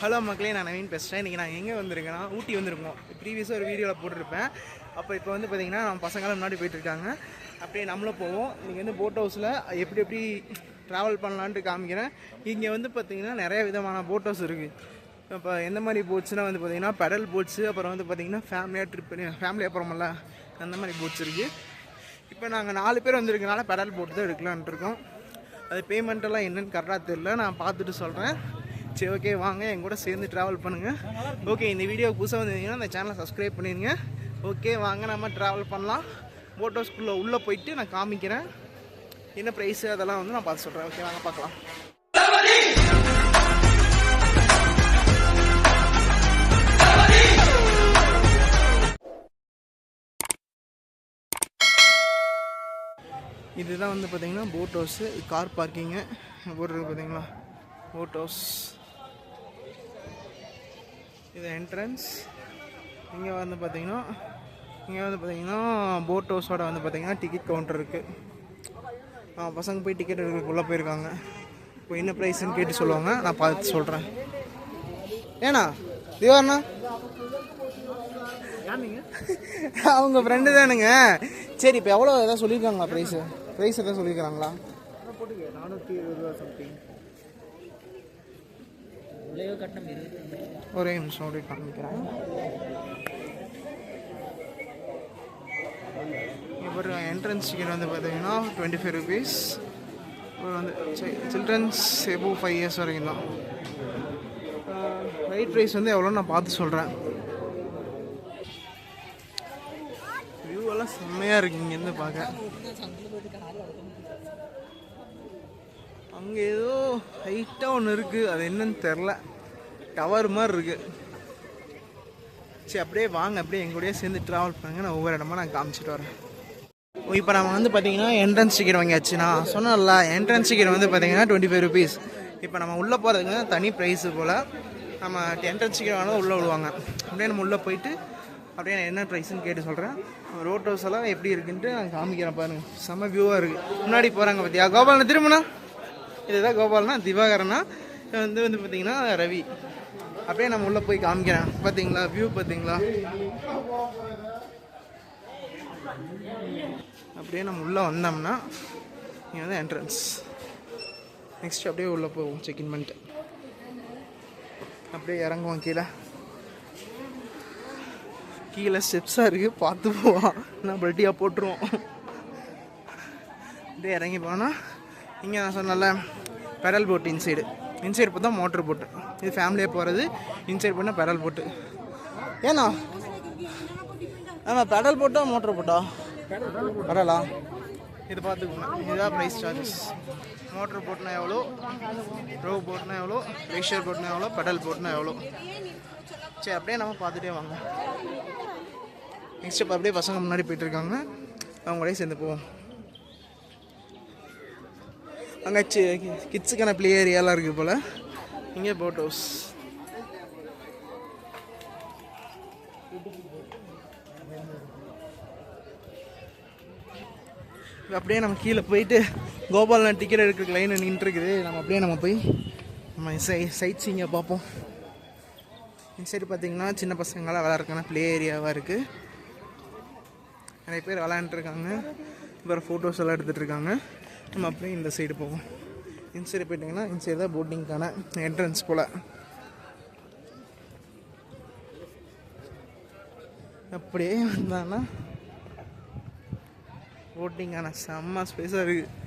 Hello மக்களே, நான் நவீன் பேசுகிறேன். இன்றைக்கி நான் எங்கே வந்திருக்கேன்னா ஊட்டி வந்திருக்கோம். ப்ரீவியஸாக ஒரு வீடியோவில் போட்டிருப்பேன். அப்போ இப்போ வந்து பார்த்திங்கன்னா நம்ம பசங்களாம் முன்னாடி போயிட்டுருக்காங்க. அப்படியே நம்மளும் போவோம். இன்றைக்கி வந்து போட் ஹவுஸில் எப்படி ட்ராவல் பண்ணலான்ட்டு காமிக்கிறேன். இங்கே வந்து பார்த்திங்கன்னா நிறைய விதமான போட் ஹவுஸ் இருக்குது. இப்போ எந்த மாதிரி போட்ஸ்னால் வந்து பார்த்திங்கன்னா பெடல் போட்ஸு, அப்புறம் வந்து பார்த்திங்கன்னா ஃபேமிலியாக போகிறோம்ல அந்த மாதிரி போட்ஸ் இருக்குது. இப்போ நாங்கள் 4 பேர் வந்திருக்கனால பெடல் போட்டு தான் எடுக்கலான்ட்டு இருக்கோம். அது பேமெண்ட்டெல்லாம் என்னென்னு கரெக்டாக தெரியல, நான் பார்த்துட்டு சொல்கிறேன். சரி, ஓகே, வாங்க என் கூட சேர்ந்து ட்ராவல் பண்ணுங்கள். ஓகே, இந்த வீடியோ புதுசாக வந்திருந்தீங்கன்னா அந்த சேனலை சப்ஸ்கிரைப் பண்ணிடுங்க. ஓகே, வாங்க நம்ம ட்ராவல் பண்ணலாம். போட் ஹவுஸ்குள்ளே உள்ளே போயிட்டு நான் காமிக்கிறேன். என்ன ப்ரைஸு அதெல்லாம் வந்து நான் பார்த்து சொல்கிறேன். ஓகே, வாங்க பார்க்கலாம். இதுதான் வந்து பார்த்திங்கன்னா போட் ஹவுஸு, கார் பார்க்கிங்கு போட்டு பார்த்தீங்களா, போட் ஹவுஸ். இது என்ட்ரன்ஸ். இங்கே வந்து பார்த்திங்கன்னா போட் ஹவுஸோட வந்து பார்த்திங்கன்னா டிக்கெட் கவுண்டர் இருக்குது. பசங்க போய் டிக்கெட் எடுக்கிறதுக்குள்ளே போயிருக்காங்க. இப்போ என்ன ப்ரைஸ்ன்னு கேட்டு சொல்லுவாங்க, நான் பார்த்து சொல்கிறேன். ஏண்ணா திவாண்ணா அவங்க ஃப்ரெண்டு தானுங்க. சரி, இப்போ எவ்வளோ எதாவது சொல்லியிருக்காங்களா ப்ரைஸ் எதாவது சொல்லியிருக்காங்களா? 420 சம்திங். ஒரே நிமிஷம் அப்படி காமிக்கிறேன். இப்போ என்ட்ரன்ஸ் டிக்கெட் வந்து பார்த்தீங்கன்னா 25 rupees. இப்போ வந்து சில்ட்ரன்ஸ் எபோவ் 5 years வரைக்கும் தான். ரைட் ப்ரைஸ் வந்து எவ்வளோன்னு நான் பார்த்து சொல்கிறேன். வியூவெல்லாம் செம்மையாக இருக்குது இங்கேருந்து பார்க்க. அங்கே ஏதோ ஹைட்டாக ஒன்று இருக்குது, அது என்னன்னு தெரில, டவர் மாதிரி இருக்குது. சரி, அப்படியே வாங்க, அப்படியே எங்கூடயே சேர்ந்து ட்ராவல் பண்ணுங்க. நான் ஒவ்வொரு இடமா நான் காமிச்சிட்டு வரேன். இப்போ நம்ம வந்து பார்த்திங்கன்னா என்ட்ரன்ஸ் டிக்கெட் வாங்கியாச்சு. நான் சொன்னேன்ல, என்ட்ரன்ஸ் டிக்கெட் வந்து பார்த்திங்கன்னா 25 rupees. இப்போ நம்ம உள்ளே போகிறதுக்கு தனி ப்ரைஸு போல். நம்ம என்ட்ரன்ஸ் டிக்கெட் வாங்கினா உள்ளே விடுவாங்க. அப்படியே நம்ம உள்ளே போயிட்டு அப்படியே நான் என்ன ப்ரைஸுன்னு கேட்டு சொல்கிறேன். ரோட் ஹவுஸ் எல்லாம் எப்படி இருக்குன்ட்டு நான் காமிக்கிறேன் பாருங்கள். செம்ம வியூவாக இருக்குது. முன்னாடி போகிறாங்க பார்த்தியா, கோபாலண்ணா திரும்பினா இதுதான் கோபாலண்ணா, திவாகரண்ணா வந்து பார்த்திங்கன்னா ரவி. அப்படியே நம்ம உள்ளே போய் காமிக்கிறேன். பார்த்தீங்களா வியூ, பார்த்தீங்களா? அப்படியே நம்ம உள்ளே வந்தோம்னா இங்கே வந்து என்ட்ரன்ஸ். நெக்ஸ்ட் அப்படியே உள்ளே போவோம். செக்இன் பண்ணிட்டு அப்படியே இறங்குவோம். கீழே ஸ்டெப்ஸாக இருக்குது, பார்த்து போவோம், நான் பல்ட்டியாக போட்டுருவோம். அப்படியே இறங்கி போனால் இங்கே நான் சொன்னல பெடல் போட்டு இன்சைடு பார்த்தா மோட்ரு போட்டு. இது ஃபேமிலியாக போகிறது. இன்சைட் பண்ணால் பெடல் போட்டு. ஏண்ணா ஆமாம், பெடல் போட்டா மோட்ரு போட்டா பெடலா? இது பார்த்துக்கோங்க. இதுதான் ப்ரைஸ் சார்ஜஸ். மோட்ரு போட்டுனா எவ்வளோ, ரோ போட்டுனா எவ்வளோ, ரேஷர் போட்டுனா எவ்வளோ, பெடல் போட்டுனா எவ்வளோ. சரி, அப்படியே நம்ம பார்த்துட்டே வாங்க. நெக்ஸ்ட் இப்போ அப்படியே பசங்க முன்னாடி போயிட்டுருக்காங்க, அவங்களே சேர்ந்து போவோம். அங்கே கிட்ஸுக்கான ப்ளே ஏரியாலாம் இருக்குது போல். இங்கே போட் ஹவுஸ். அப்படியே நம்ம கீழே போயிட்டு கோபாலண்ணா டிக்கெட் எடுக்கிற லைன் நின்றுருக்குது. நம்ம போய் நம்ம சைட் சீங்க பார்ப்போம். இந்த சைடு பார்த்திங்கன்னா சின்ன பசங்களாம் விளாட்றதுக்கான ப்ளே ஏரியாவாக இருக்குது. நிறைய பேர் விளாண்டுருக்காங்க. வேறு ஃபோட்டோஸ் எல்லாம் எடுத்துகிட்டு இருக்காங்க. நம்ம அப்படியே இந்த சைடு போவோம். இந்த சைடு போயிட்டிங்கன்னா இந்த சைடு தான் போட்டிங்க்கான என்ட்ரன்ஸ் போல். அப்படியே வந்தாங்கன்னா போட்டிங்கான செம்ம ஸ்பேஸாக இருக்குது.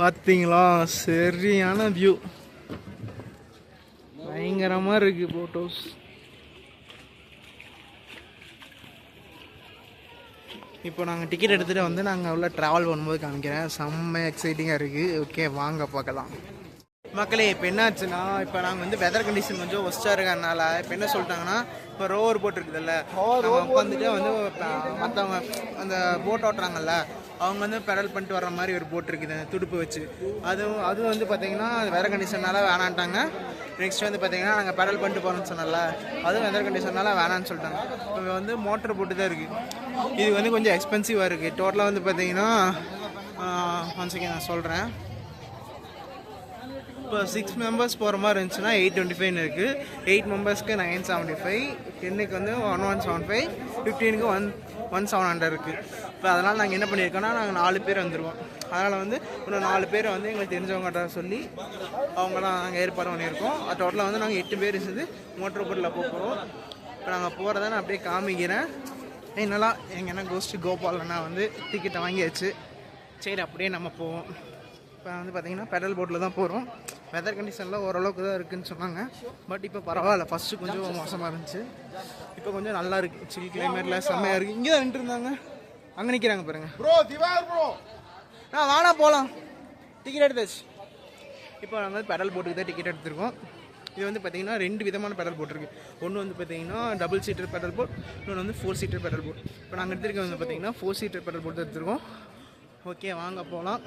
பார்த்தீங்களா, சரியான வியூ, பயங்கரமாக இருக்குது போட் ஹவுஸ். இப்போ நாங்கள் டிக்கெட் எடுத்துகிட்டு வந்து நாங்கள் உள்ள ட்ராவல் பண்ணும்போது காமிக்கிறேன். செம்ம எக்ஸைட்டிங்காக இருக்குது. ஓகே, வாங்க பார்க்கலாம். மக்களே, இப்போ என்ன ஆச்சுன்னா, இப்போ நாங்கள் வந்து வெதர் கண்டிஷன் கொஞ்சம் ஒஸ்ட்டாக இருக்கறனால இப்போ என்ன சொல்லிட்டாங்கன்னா, இப்போ ரோவர் போட் இருக்குதுல்ல, நம்ம உட்காந்துட்டு வந்து மற்றவங்க அந்த போட் ஓட்டுறாங்கல்ல அவங்க வந்து பெடல் பண்ணிட்டு வர மாதிரி ஒரு போட் இருக்குது துடுப்பு வச்சு. அதுவும் வந்து பார்த்திங்கன்னா வெதர் கண்டிஷனால் வேணான்ட்டாங்க. நெக்ஸ்ட் வந்து பார்த்திங்கன்னா நாங்கள் பெடல் பண்ணிட்டு போகிறோம்னு சொன்னல, அதுவும் வெதர் கண்டிஷனால் வேணான்னு சொல்லிட்டாங்க. இப்போ வந்து மோட்டர் போட்டு தான் இருக்குது. இது வந்து கொஞ்சம் எக்ஸ்பென்சிவாக இருக்குது. டோட்டலாக வந்து பார்த்திங்கன்னா ஒன் செகண்ட் நான் சொல்கிறேன். இப்போ 6 மெம்பர்ஸ் போகிற மாதிரி இருந்துச்சுன்னா 825 இருக்குது. 8 மெம்பர்ஸ்க்கு 975, 10க்கு வந்து 1175, 15க்கு 1700 இருக்குது. இப்போ அதனால் நாங்கள் என்ன பண்ணியிருக்கோன்னா நாங்கள் 4 பேர் வந்துடுவோம். அதனால் வந்து இன்னும் 4 பேரை வந்து எங்களுக்கு தெரிஞ்சவங்ககிட்ட சொல்லி அவங்களாம் நாங்கள் ஏற்பாடு பண்ணியிருக்கோம். டோட்டலாக வந்து நாங்கள் 8 பேர் சேர்ந்து மோட்டர் போட்டில் போகிறோம். இப்போ நாங்கள் போகிறத நான் அப்படியே காமிக்கிறேன். என்னெல்லாம் எங்கன்னா கோஸ்ட்டு கோபாலண்ணா வந்து டிக்கெட்டை வாங்கியாச்சு. சரி அப்படியே நம்ம போவோம். இப்போ வந்து பார்த்திங்கன்னா பெடல் போட்டில் தான் போகிறோம். வெதர் கண்டிஷனில் ஓரளவுக்கு தான் இருக்குதுன்னு சொன்னாங்க. பட் இப்போ பரவாயில்ல. ஃபஸ்ட்டு கொஞ்சம் மோசமாக இருந்துச்சு, இப்போ கொஞ்சம் நல்லா இருக்குது. சில் கிளைமேட்டில் செம்மையாக இருக்குது. இங்கே தான் நின்றுருந்தாங்க, அங்கே நிற்கிறாங்க பாருங்கள். வாடா போகலாம், டிக்கெட் எடுத்தாச்சு. இப்போ நாங்கள் வந்து பெடல் போட்டுக்கு தான் டிக்கெட் எடுத்துருக்கோம். இது வந்து பார்த்திங்கன்னா 2 விதமான பெடல் போட் இருக்குது. ஒன்று வந்து பார்த்திங்கன்னா டபுள் சீட்டர் பெடல் போட், இன்னொன்று வந்து 4 சீட்டர் பெடல் போட். இப்போ நாங்கள் எடுத்துருக்க வந்து பார்த்திங்கன்னா 4 சீட்டர் பெடல் போட் எடுத்துருக்கோம். ஓகே வாங்க போகலாம்.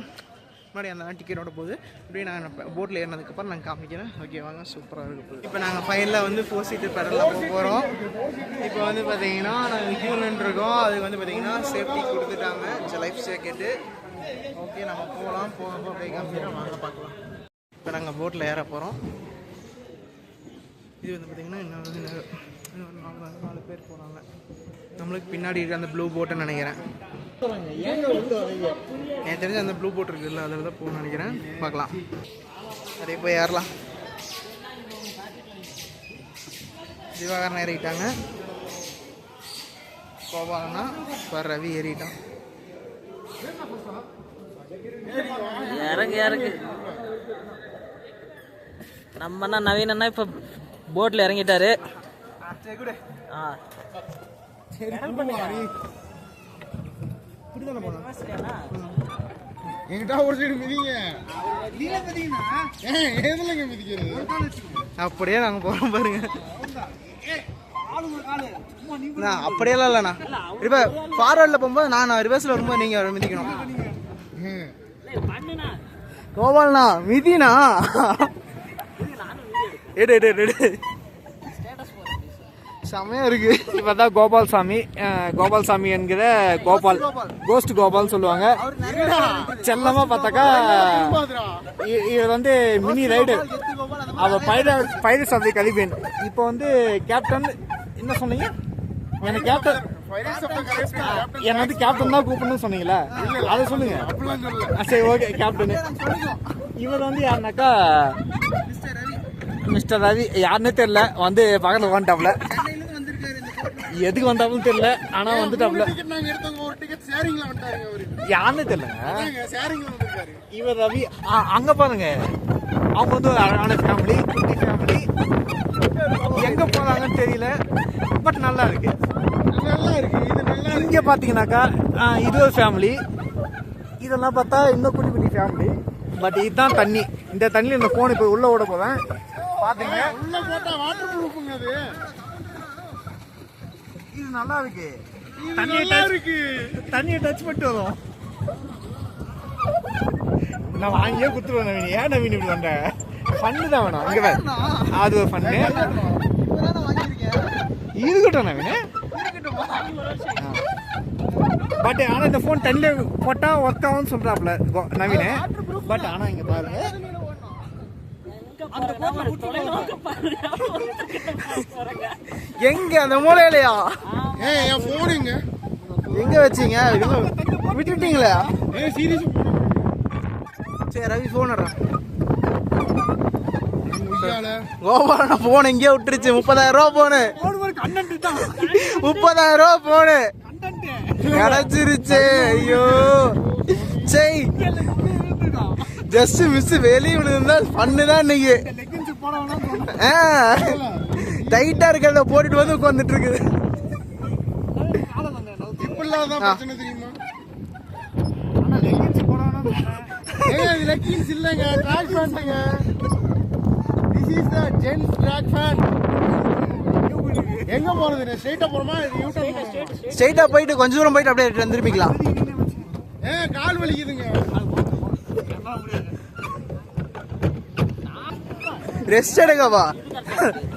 முன்னாடி அந்த டிக்கெட்டோட போகுது. இப்படியே நாங்கள் போட்டில் ஏறினதுக்கப்புறம் நாங்கள் காமிக்கிறேன். ஓகே வாங்க, சூப்பராக இருக்குது. இப்போ நாங்கள் ஃபைனலாக வந்து 4 சீட்டர் பெடலில் போக போகிறோம். இப்போ வந்து பார்த்திங்கன்னா நாங்கள் கியூலன் இருக்கோம். அதுக்கு வந்து பார்த்திங்கன்னா சேஃப்டி கொடுத்துட்டாங்க, லைஃப் ஜாக்கெட்டு. ஓகே நம்ம போகலாம். போகிறப்போ அப்படியே காமிக்கிறோம், வாங்க பார்க்கலாம். இப்போ நாங்கள் போட்டில் ஏற போகிறோம். இது வந்து பார்த்திங்கன்னா இன்னொரு 4 பேர் போகிறாங்க. நம்மளுக்கு பின்னாடி இருக்க அந்த ப்ளூ போட்டுன்னு நினைக்கிறேன். எனக்கு தெரிஞ்ச அந்த ப்ளூ போட் இருக்குல்ல, அதில் தான் போகணும்னு நினைக்கிறேன். பார்க்கலாம், அதே போய் ஏறலாம். திவாகரன் ஏறிட்டாங்க, கோபாலனா இப்போ ரவி ஏறிட்டான். இறங்கு நம்ம அண்ணா நவீன் அண்ணா இப்போ போட்டில் இறங்கிட்டாரு. அப்படியே நாங்க போறோம் பாருங்க. அப்படியெல்லாம் இல்லண்ணா, இப்ப ஃபார்வர்ட்ல போகும்போது நான் ரிவர்ஸ்ல வரும்போது நீங்க மிதிக்கணும். கோபால்ண்ணா மிதினா எடு எடு எடு, செமையா இருக்கு. இப்பதான் கோபால் சாமி என்கிற கோபால், கோஸ்ட் கோபால் சொல்லுவாங்க. செல்லமா பார்த்தாக்கா இது வந்து மினி ரைடு. அவ பைரட்ஸ் ஆஃப் தி கரீபியன். இப்போ வந்து கேப்டன் என்ன சொன்னீங்க? எனக்கு கேப்டன் என்ன வந்து கேப்டன் தான் கூப்பிடணும்னு சொன்னீங்களா? அதை சொல்லுங்க. சரி ஓகே, கேப்டனு. இவர் வந்து யாருனாக்கா மிஸ்டர் ரவி. யாருன்னே தெரியல, வந்து பக்கத்துல வந்துட்டாப்ல. எதுக்கு வந்தாலும் தெரியல, ஆனா வந்துட்டாப்ல. யாருன்னு தெரியல. இவர் ரவி. அங்க பாருங்க, அவங்க வந்து ஒரு அழகான ஃபேமிலி, குட்டி ஃபேமிலி. எங்க போறாங்கன்னு தெரியல, பட் நல்லா இருக்கு. இங்க பாத்தீங்கன்னாக்கா இது ஒரு ஃபேமிலி. இதெல்லாம் பார்த்தா இன்னும் குட்டி குட்டி ஃபேமிலி. பட் இதுதான் தண்ணி. இந்த தண்ணியில் இந்த போன் இப்போ உள்ள ஓட போவேன். பாத்தீங்க, உள்ள போட்டா வாட்டர் ப்ரூஃப்ங்க. அது இது நல்லா இருக்கு. தண்ணியை டச் பண்ணிட்டு வரும். நான் வாங்கியே குத்துருவேன் நவீன். ஏன் நவீன் இப்படி வந்த? ஃபன்னு தான் வேணும். இங்க அது ஒரு ஃபன்னு. இருக்கட்டும் நவீன், பட் ஆனா இந்த போன் தண்ணியில போட்டா ஒர்க் ஆகும்னு சொல்றாப்ல நவீன். பட் ஆனா இங்க பாருங்க, எங்க அந்த மூலையிலையா? எங்க வச்சீங்க? விட்டுட்டீங்களா? சரி ரவி போன் கோபாலண்ணா போன் எங்கேயோ விட்டுருச்சு. 30,000 ரூபா போனு, 30,000 ரூபா போனு கிடைச்சிருச்சு. ஐயோ சரி, ஜஸ்ட் மிஸ். வெளியே விழுந்தா பண்ணு தான் இன்னைக்கு. டைட்டா இருக்கிறத போட்டுட்டு வந்து உட்காந்துட்டு இருக்குது. எங்க போறது? ஸ்ட்ரைட்டா போறோமா? ஸ்ட்ரைட்டா போயிட்டு கொஞ்சம் தூரம் போயிட்டு அப்படியே திரும்பிக்கலாம். கால் வலிக்குதுங்க. ரெஸ்ட் எடுக்கப்பா.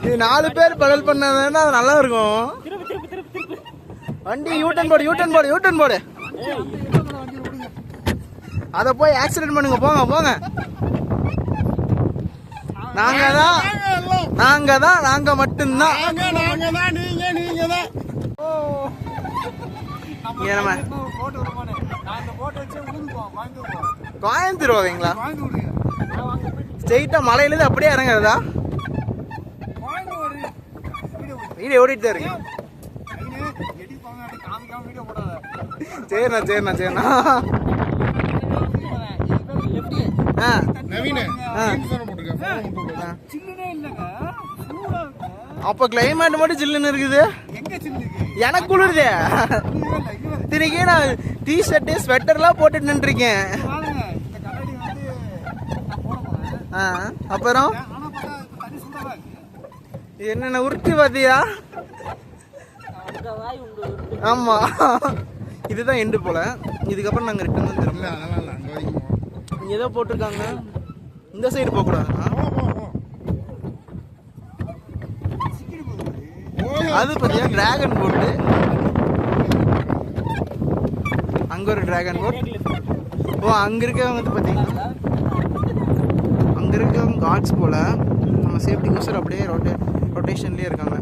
இது 4 பேர் பெடல் பண்ணாதான் அது நல்லா இருக்கும். வண்டி யூட்டன் போடு. அத போய் ஆக்சிடென்ட் பண்ணுங்க. போங்க. நாங்க மட்டும்தான். நீங்க தான். கோயம்புத்தூர் போவீங்களா? ஸ்ட்ரெயிட்டா மலையில அப்படியே இறங்குறதா? வீடியோ ஓடிட்டு தான் இருக்கு. சரிண்ணா. அப்ப கிளைமேட் மட்டும் ஜில்லுன்னு இருக்குது. எனக்கு குளிருது. தினைக்கே நான் டிஷர்ட் ஸ்வெட்டர்லாம் போட்டுட்டு நின்றுருக்கேன். அப்புறம் என்னென்ன உருட்டி பாத்தியா? ஆமா, இதுதான் எண்டு போல. இதுக்கப்புறம் நாங்க ரிட்டர்ன் வந்து திரும்ப. இங்க ஏதோ போட்டிருக்காங்க, இந்த சைடு போக கூடாதுன்னா. அது பாத்தியா டிராகன் போட்டு, அங்க ஒரு டிராகன் போட். ஓ, அங்க இருக்கவங்க வந்து பாத்தீங்கன்னா அங்க இருக்கவங்க காட்ஸ் போல. நம்ம சேஃப்டி கோசர் அப்படியே ரொட்டேஷன்லயே இருக்காங்க.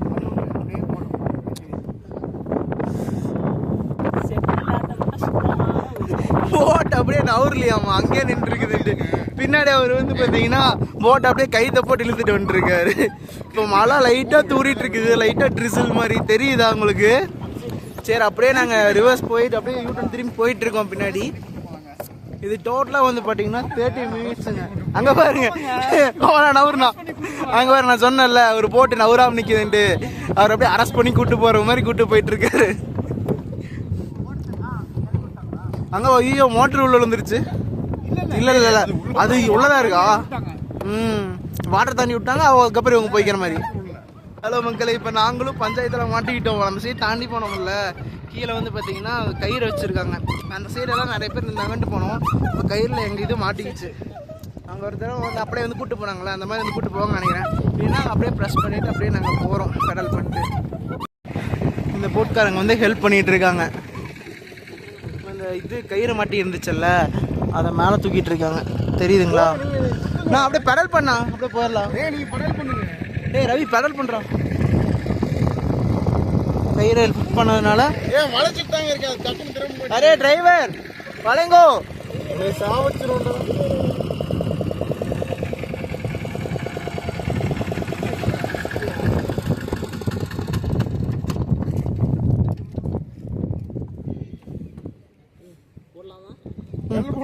போட் அப்படியே நவுர்லையாமா, அங்கேயே நின்று இருக்குது. பின்னாடி அவர் வந்து பாத்தீங்கன்னா போட் அப்படியே கைத்த போட்டு இழுத்துட்டு வந்துருக்காரு. இப்போ மழை லைட்டா தூரிட்டு இருக்குது, லைட்டா ட்ரிசில் மாதிரி தெரியுதா உங்களுக்கு? சரி, அப்படியே நாங்க ரிவர்ஸ் போயிட்டு அப்படியே யூட்டன் திரும்பி போயிட்டு இருக்கோம் பின்னாடி. இது டோட்டலா வந்து பாத்தீங்கன்னா 30 மினிட்ஸுங்க. அங்க பாருங்க, நவருனா அங்க பாரு, நான் சொன்னேன்ல ஒரு போட்டு நவராம நிக்குதுன்ட்டு. அவர் அப்படியே அரெஸ்ட் பண்ணி கூட்டு போற மாதிரி கூட்டு போயிட்டு இருக்காரு. அங்க ஐயோ மோட்டர் உள்ள விழுந்துருச்சு. இல்ல அது உள்ளதா இருக்கா? வாட்டர் தண்ணி விட்டாங்க, அதுக்கப்புறம் இவங்க போய்க்கிற மாதிரி. ஹலோ மக்களே, இப்போ நாங்களும் பஞ்சாயத்தில் மாட்டிக்கிட்டோம். நம்ம சைடு தாண்டி போனோம்ல, கீழே வந்து பார்த்தீங்கன்னா கயிறு வச்சுருக்காங்க. அந்த சைடெல்லாம் நிறைய பேர் இருந்தாங்கன்ட்டு போனோம். இப்போ கயிறில் எங்கள் இது மாட்டிக்கிச்சு. அங்கே ஒரு தடவை வந்து அப்படியே வந்து கூப்பிட்டு போனாங்களே, அந்த மாதிரி வந்து கூப்பிட்டு போவாங்க நினைக்கிறேன். இல்லைன்னா அப்படியே ப்ரெஸ் பண்ணிவிட்டு அப்படியே நாங்கள் போகிறோம் பெடல் பண்ணிட்டு. இந்த போட்காரங்க வந்து ஹெல்ப் பண்ணிகிட்டு இருக்காங்க. இந்த இது கயிறு மாட்டி இருந்துச்சுல்ல, அதை மேலே தூக்கிட்டு இருக்காங்க, தெரியுதுங்களா? நான் அப்படியே பெடல் பண்ணா அப்படியே போயிடலாம். நீங்க பெடல் பண்ணுங்க. டேய் ரவி, பெடல் பண்றான். கயிறு ஹெல்ப் பண்ணதுனால வளைச்சிட்டாங்க இருக்காது, டக்குனு திரும்ப. அரே டிரைவர் வளைங்கோ, சாவச்சிரோண்டா.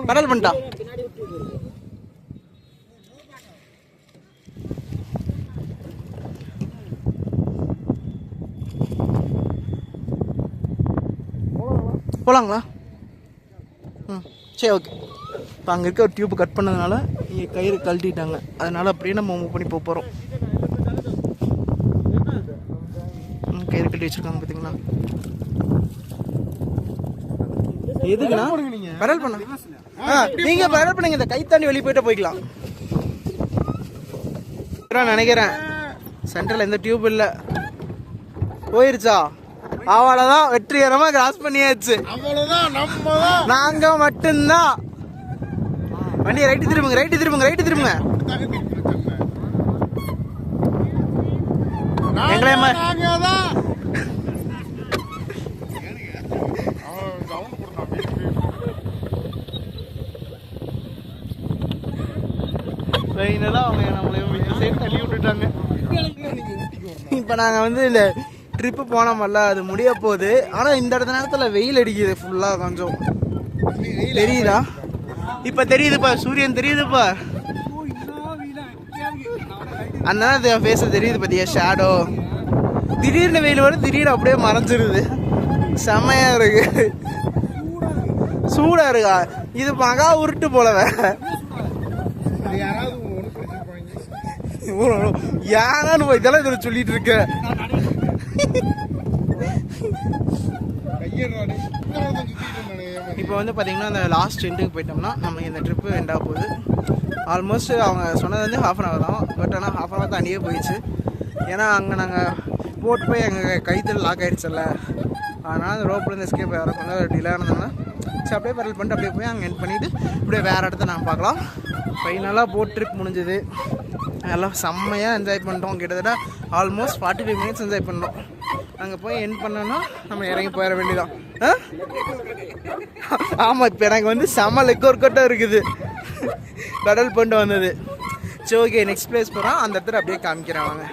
பெடல் பண்ணிட்டா. போகலாங்களா? சரி, ஓகே. இப்போ அங்கே இருக்க ஒரு டியூப் கட் பண்ணதுனால இங்கே கயிறு கழட்டிட்டாங்க. அதனால அப்படியே நம்ம மூவ் பண்ணி போகிறோம். கயிறு கட்டி வச்சுருக்காங்க பார்த்தீங்களா? எதுக்குண்ணா பெடல் பண்ண? நீங்கள் பெடல் பண்ணுங்க, இந்த கை தாண்டி வெளியே போயிட்டு போய்க்கலாம் நினைக்கிறேன். சென்டரில் எந்த டியூப் இல்லை, போயிருச்சா? அவ்வளவுதான், வெற்றிகரமா கிராஸ் பண்ணியாச்சு. நாங்க மட்டும்தான். வண்டியை ரைட்டு திரும்புங்க. எங்களே அவங்க நம்மளை தள்ளி விட்டுட்டாங்க. இப்ப நாங்க வந்து இந்த ட்ரிப்பு போனோமல்ல, அது முடிய போகுது. ஆனால் இந்த இடத்த நேரத்தில் வெயில் அடிக்குது ஃபுல்லாக. கொஞ்சம் தெரியுதா? இப்போ தெரியுதுப்பா, சூரியன் தெரியுதுப்பா. அந்த நேரத்தில் ஃபேஸ தெரியுது பார்த்தியா, ஷேடோ. திடீர்னு வெயில் வரும், திடீர்னு அப்படியே மறைஞ்சிருது. செமையா இருக்கு, சூடா இருக்கா? இது மகா உருட்டு போலவே. யாரான்னு இதெல்லாம் இதில் சொல்லிட்டு இருக்க. இப்போ இப்போ வந்து பார்த்திங்கன்னா அந்த லாஸ்ட் எண்டுக்கு போயிட்டோம்னா நம்ம இந்த ட்ரிப்பு எண்ட் ஆக போகுது. ஆல்மோஸ்ட் அவங்க சொன்னது வந்து 1/2 hour தான். பட் ஆனால் 1/2 hour தாண்டியே போயிடுச்சு. ஏன்னா அங்கே நாங்கள் போட்டு போய் எங்கள் கைத்தில் லாக் ஆகிடுச்சில்ல, அதனால் அந்த ரோப்லேருந்து எஸ்கேப் ஆகிற கொஞ்சம் டிலே ஆனதுனால சரி அப்படியே பெரல் பண்ணிட்டு அப்படியே போய் அங்கே எண்ட் பண்ணிவிட்டு அப்படியே வேறு இடத்த நாங்கள் பார்க்கலாம். ஃபைனலாக போட் ட்ரிப் முடிஞ்சுது. எல்லாம் செம்மையாக என்ஜாய் பண்ணிட்டோம். கிட்டத்தட்ட ஆல்மோஸ்ட் 45 minutes என்ஜாய் பண்ணோம். அங்கே போய் எண்ட் பண்ணோன்னா நம்ம இறங்கி போயிட வேண்டியதான். ஆமாம், இப்போ எனக்கு வந்து செம்ம லெக் ஒர்க் அவுட்டாக இருக்குது கடல் பண்ணிட்டு வந்தது. சரி, ஓகே, நெக்ஸ்ட் பிளேஸ் போகிறோம். அந்த இடத்துல அப்படியே காமிக்கிறேன் வாங்க.